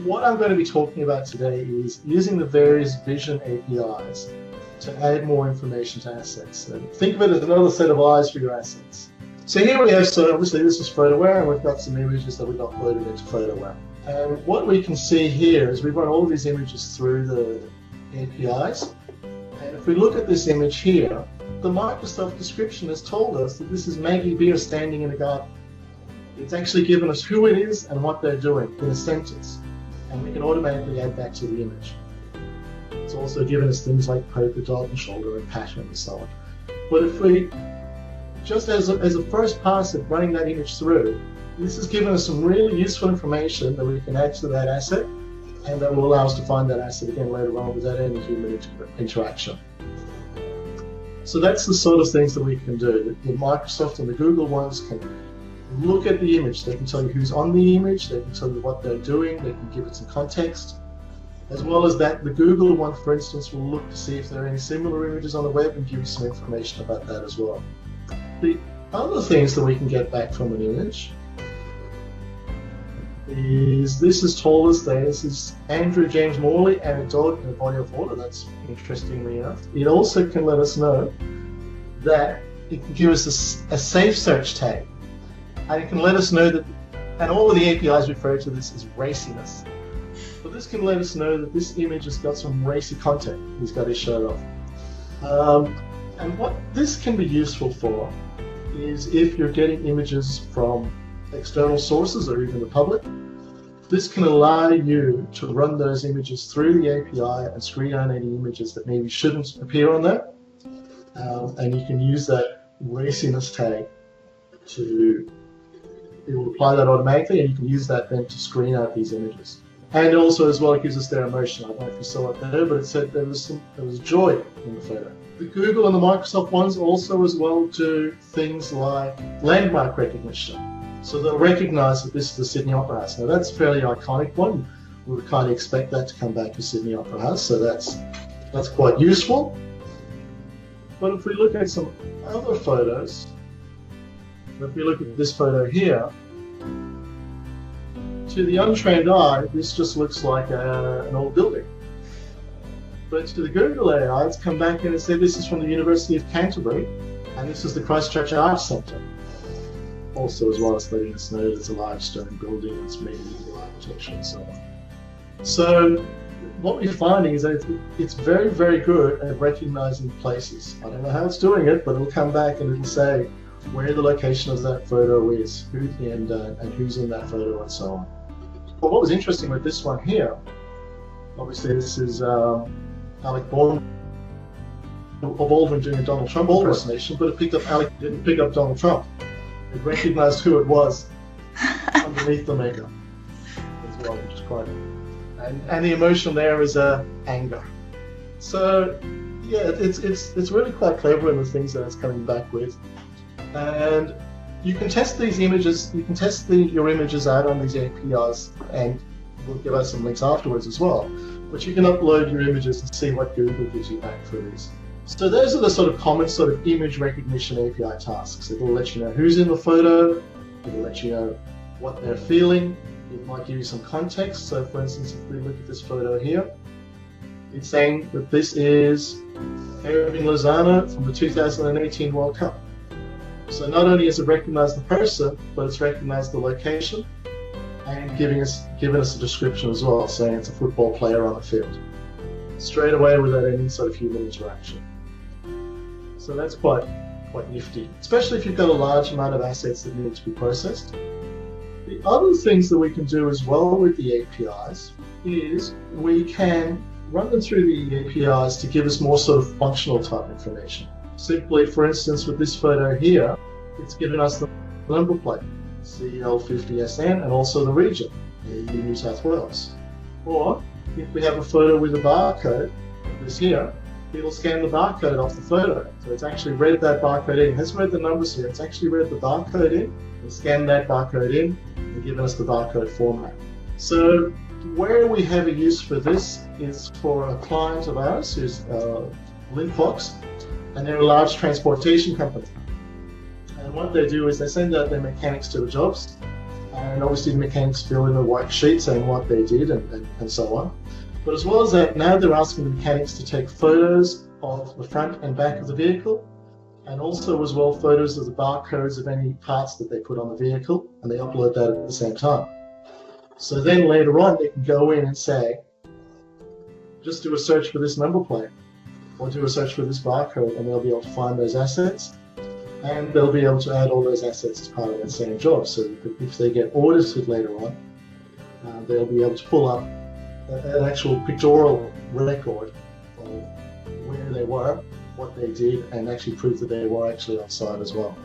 What I'm going to be talking about today is using the various vision APIs to add more information to assets. And think of it as another set of eyes for your assets. So here we have, so obviously this is FotoWare, and we've got some images that we've uploaded into FotoWare. And what we can see here is we've run all of these images through the APIs. And if we look at this image here, the Microsoft description has told us that this is Maggie Beer standing in a garden. It's actually given us who it is and what they're doing in a sentence. And we can automatically add that to the image. It's also given us things like polka dot and shoulder and pattern and so on. But if we, just as a first pass at running that image through, this has given us some really useful information that we can add to that asset, and that will allow us to find that asset again later on without any human interaction. So that's the sort of things that we can do. The Microsoft and the Google ones can look at the image. They can tell you who's on the image, they can tell you what they're doing, they can give it some context. As well as that, the Google one, for instance, will look to see if there are any similar images on the web and give you some information about that as well. The other things that we can get back from an image is, this has told us that this is Andrew James Morley and a dog in a body of water. That's interestingly enough. It also can let us know that it can give us a safe search tag. And it can let us know that, and all of the APIs refer to this as raciness. But this can let us know that this image has got some racy content. He's got his shirt off. And what this can be useful for is if you're getting images from external sources or even the public, this can allow you to run those images through the API and screen out any images that maybe shouldn't appear on there. And you can use that raciness tag to, it will apply that automatically, and you can use that then to screen out these images. And also as well, it gives us their emotion. I don't know if you saw it there, but it said there was joy in the photo. The Google and the Microsoft ones also as well do things like landmark recognition. So they'll recognize that this is the Sydney Opera House. Now that's a fairly iconic one. We would kind of expect that to come back to Sydney Opera House, so that's quite useful. But if we look at some other photos, if we look at this photo here, to the untrained eye, this just looks like an old building. But to the Google AI, it's come back and it said this is from the University of Canterbury, and this is the Christchurch Arts Centre. Also, as well as letting us know that it's a large stone building, it's medieval architecture and so on. So what we're finding is that it's very, very good at recognizing places. I don't know how it's doing it, but it'll come back and it'll say where the location of that photo is, and who's in that photo and so on. But what was interesting with this one here, obviously this is Alec Baldwin doing a Donald Trump impersonation, but Alec didn't pick up Donald Trump. It recognized who it was underneath the makeup as well, which is quite, and the emotion there is anger. So yeah, it's really quite clever in the things that it's coming back with. And you can test these images, you can test your images out on these APIs, and we'll give us some links afterwards as well. But you can upload your images and see what Google gives you back for these. So those are the sort of common sort of image recognition API tasks. It will let you know who's in the photo, it will let you know what they're feeling, it might give you some context. So for instance, if we look at this photo here, it's saying that this is Irving Lozano from the 2018 World Cup. So not only has it recognized the person, but it's recognized the location and given us a description as well, saying it's a football player on the field. Straight away without any sort of human interaction. So that's quite nifty, especially if you've got a large amount of assets that need to be processed. The other things that we can do as well with the APIs is we can run them through the APIs to give us more sort of functional type information. Simply, for instance, with this photo here, it's given us the number plate, CL50SN, and also the region, New South Wales. Or if we have a photo with a barcode, this here, it'll scan the barcode off the photo. So it's actually read that barcode in. It hasn't read the numbers here, it's actually read the barcode in, and scanned that barcode in, and given us the barcode format. So where we have a use for this is for a client of ours who's Linfox, and they're a large transportation company. And what they do is they send out their mechanics to the jobs, And obviously the mechanics fill in a white sheet saying what they did and so on. But as well as that, now they're asking the mechanics to take photos of the front and back of the vehicle, and also as well photos of the barcodes of any parts that they put on the vehicle, and they upload that at the same time. So then later on they can go in and say, just do a search for this number plate, or do a search for this barcode, and they'll be able to find those assets, and they'll be able to add all those assets as part of that same job. So that if they get audited later on, they'll be able to pull up an actual pictorial record of where they were, what they did, and actually prove that they were actually on site as well.